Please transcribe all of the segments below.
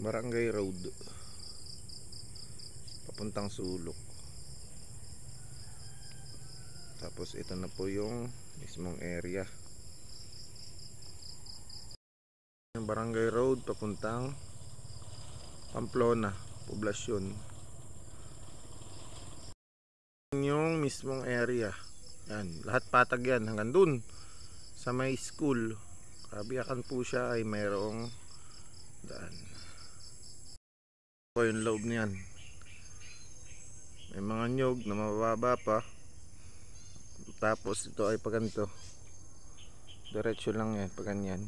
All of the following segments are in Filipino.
Barangay Road papuntang Sulok. Tapos ito na po yung mismong area. Barangay Road papuntang Pamplona, poblasyon. Yung mismong area. Yan, lahat patag yan hanggang dun sa may school. Kabiyakan po siya ay mayroong daan. Ito yung loob niyan. May mga nyog na mababa pa. Tapos ito ay paganto. Diretso lang yan, paganyan.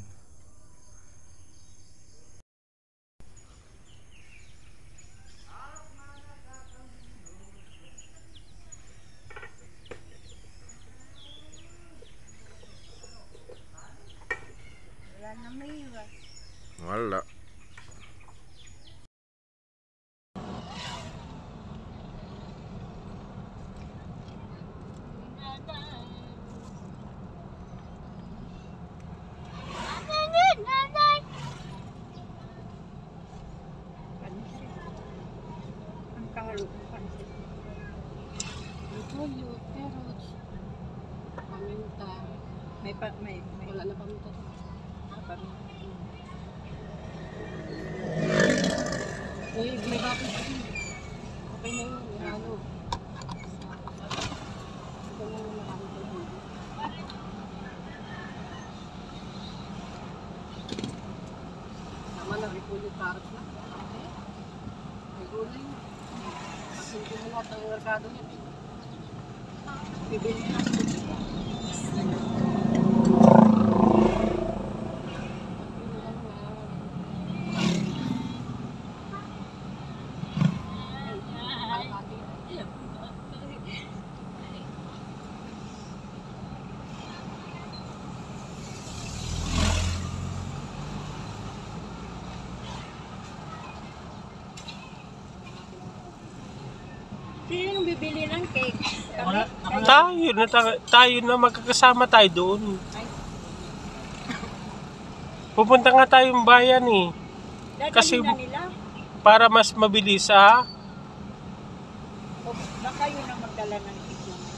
Wala. Ang kahalo ng pansit. Repolyo, carrots, paminta. May Wala na paminta. paminta. May bakit pa din. Okay na yun. Ano? Ito na yung marami pa din. Tama na, repolyo, carrots na. May gulay na. Kasi hindi mo lahat ang merkado niya. Bibili na. Sino bibili ng cake? Tayo na magkakasama tayo doon. Pupunta nga tayong bayan eh. Kasi na nila? para mas mabilis O baka yun ang magdala ng cake naman.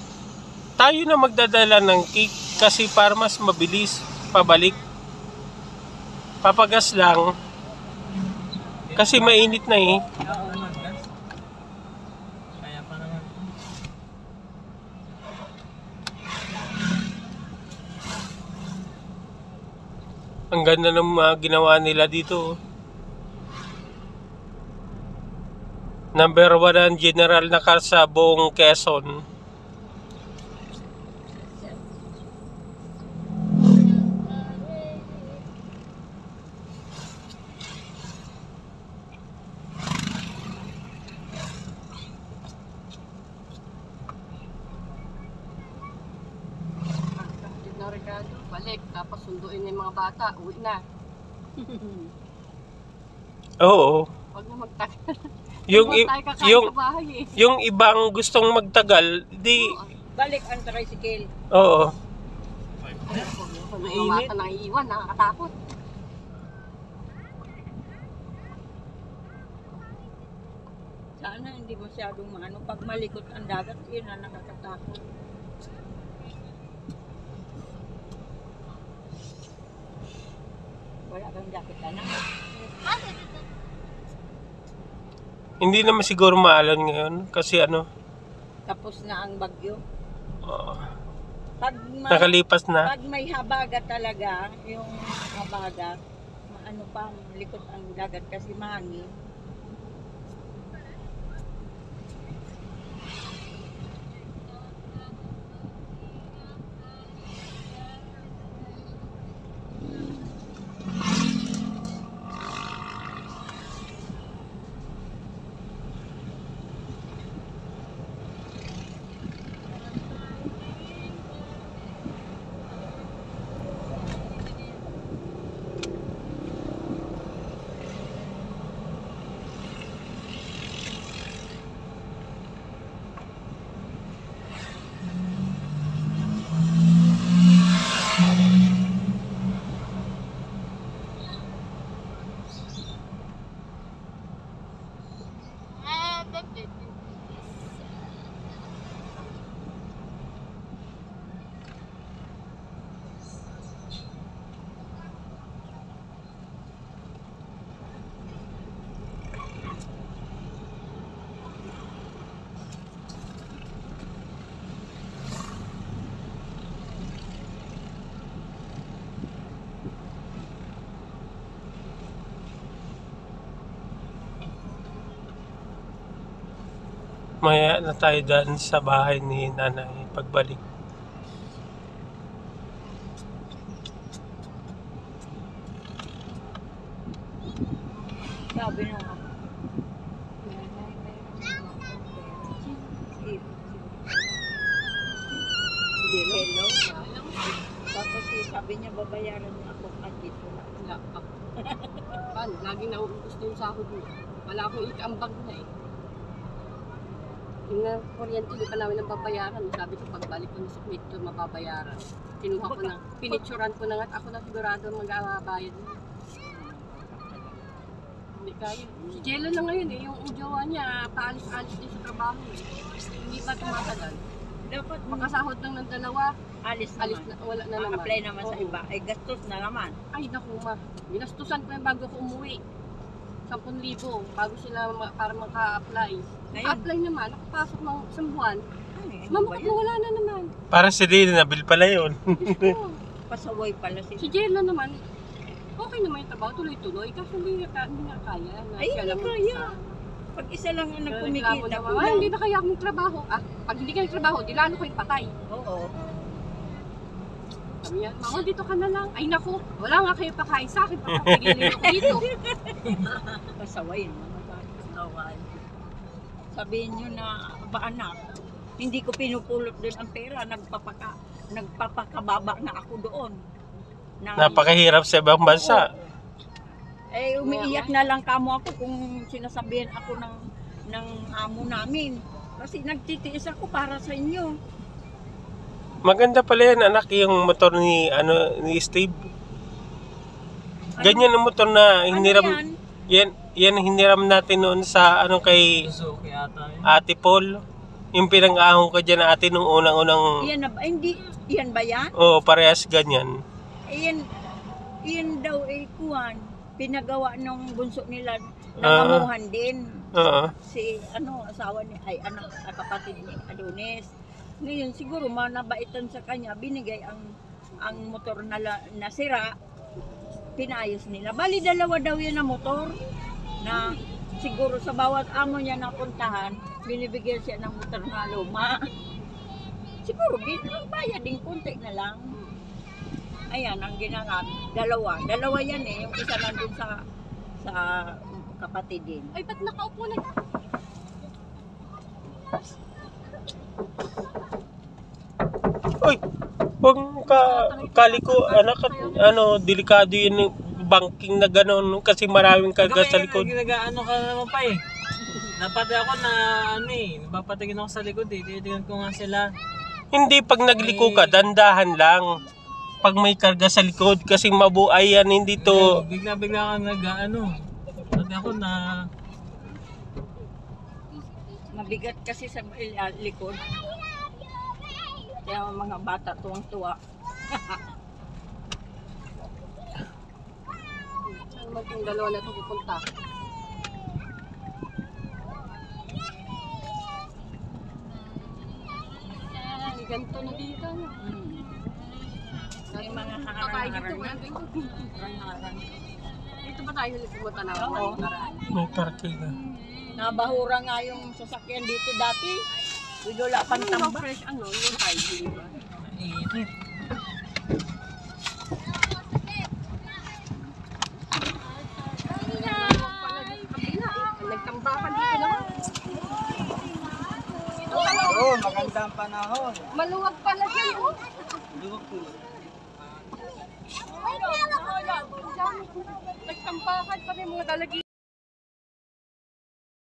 tayo na magdadala ng cake kasi para mas mabilis pabalik. Papagas lang kasi mainit na eh. Ang ganda ng mga ginawa nila dito. Number 1 ang general na car sa buong Quezon. Ricardo, balik, tapos sunduin yung mga bata, uwi na. Oo. Huwag na magtagal. Yung ibang gustong magtagal, di Balik ang tricycle. oo. Kung may mga bata nang iiwan, nakakatakot. Sana hindi masyadong maano. Pag malikot ang dagat, yun na nakakatakot. Wala kang jacket na. Hindi naman siguro maalan ngayon kasi Tapos na ang bagyo. oo, Pag nakalipas na. pag may habagat talaga, yung habagat, maano pa, likot ang dagat kasi mahangin. Maya na tayo daan sa bahay ni nanay pagbalik. Sabi nung Hello. Tapos sabi niya babayaran niya ako at dito na. Wala pa. Paano? Laging nauubos na yung sahod mo. Wala akong ikaambag na eh. Yung kuryente, hindi pa namin ang babayaran. Sabi ko, pagbalik ko na sa Kuwait, mababayaran. Kinuha ko na, pinicturan ko na nga. Ako na sigurado mag-abayad. Hindi kaya. Si Jello na ngayon eh, yung jowa niya, paalis-alis din sa trabaho eh. Hindi pa tumatagal. Dapat Makasahod lang ng dalawa, alis alis naman. na, wala na naman. Apply naman sa Oo. iba. Ay gastos na naman. Ay naku ma, ginastusan ko yung bago ko umuwi. 10,000 bago sila para maka-apply. Ngayon? Apply naman, nakapasok ng isang buwan. Ano Mamakot mo wala na naman. Para si Dina, nabil pala yun. Gusto. Pasaway pala Si si Jello naman, okay naman yung trabaho, tuloy-tuloy. Kasi hindi na kaya. Ay, hindi kaya. Pag isa lang ang nagkumikita, Ay, hindi na kaya akong trabaho. Ah, pag hindi ka nagtrabaho, di lalo ko yung patay. Oo. Sabi niya, mama, dito ka na lang. Ay naku, wala nga kayo pakain sa akin. Papapagilin ako dito. Pasaway naman. Pasaway. Sabihin nyo na, ba anak, hindi ko pinupulot din ang pera. Nagpapakababa na ako doon. Napakahirap sa ibang bansa. Eh, umiiyak na lang kamo ako kung sinasabihan ako ng amo namin. Kasi nagtitiis ako para sa inyo. Maganda pala yan, anak, yung motor ni Steve. Ganyan ang motor na hiniram. Ano yan? Yan hiniram natin noon sa kay Ate Paul. Yung pinang-ahong ka dyan ate nung unang-unang. Iyan na ba? Hindi, iyan ba yan? Oo, parehas ganyan. Iyan daw kuwan. Pinagawa nung bunso nila. Nangamuhan din. Oo. Si asawa ni anak kapatid ni Adonis. Ngayon siguro manabaitan sa kanya, binigay ang motor na nasira, pinayos nila. Bali dalawa daw yan na motor na siguro sa bawat amo niya napuntahan, binibigyan siya ng motor na luma. Siguro bayad din konti na lang. Ayan ang ginagawa. Dalawa yan eh, yung isa nandun sa kapatid din. Ay, ba't nakaupo na? Uy, huwag kaliko, anak, delikado yun yung banking na gano'n kasi maraming karga sa likod. Ginagaano ka naman pa eh. Napatay ako na napapatigin ako sa likod eh. Tinitingnan ko nga sila. Hindi, pag nagliko ka, dandahan lang. Pag may karga sa likod kasi mabuay yan, hindi to. Bigla-bigla ka Sabi ako na Mabigat kasi sa likod. Kaya mga bata tuwang-tuwa. Saan naman yung dalawa na ito pupunta? Ay, ganito na dito. May mga Patay dito, harang-harang. Harang-harang. Dito ba tayo pumunta na? Oo. May parking na. Nabahura nga yung sasakyan dito dati. Wala pang Ano tamba. fresh yung tide, di ba? init. Nagtambakan dito naman. Oo, magandang panahon. Maluwag pala dyan, oh. Nagtambakan pa rin mga dalagi.